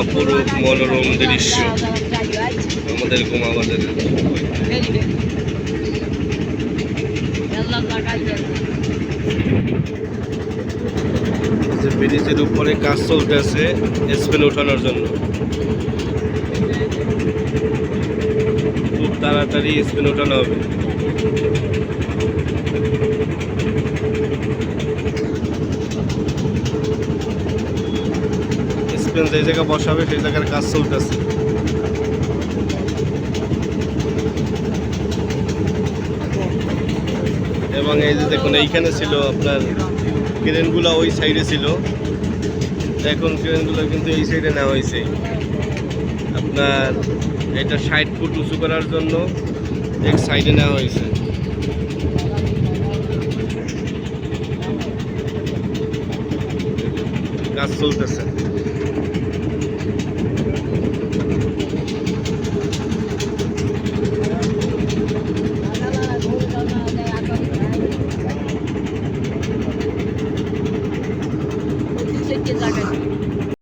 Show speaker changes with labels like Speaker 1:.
Speaker 1: অপরূপ মনোরম দৃশ্য আমাদের গোমা বাজারে। ব্রিজের উপরে কাজ চলতেছে স্পেন ওঠানোর জন্য। খুব তাড়াতাড়ি স্পেন ওঠানো হবে। স্পেন যে জায়গায় বসাবে সেই জায়গার কাজ চলতেছে। এবং এই যে দেখুন এইখানে ছিল আপনার ক্রেনগুলো ওই সাইডে ছিল, এখন ক্রেনগুলো কিন্তু এই সাইডে নেওয়া হয়েছে। আপনার এটা 60 ফুট উঁচু করার জন্য এক সাইডে নেওয়া হয়েছে। কাজ চলতেছে।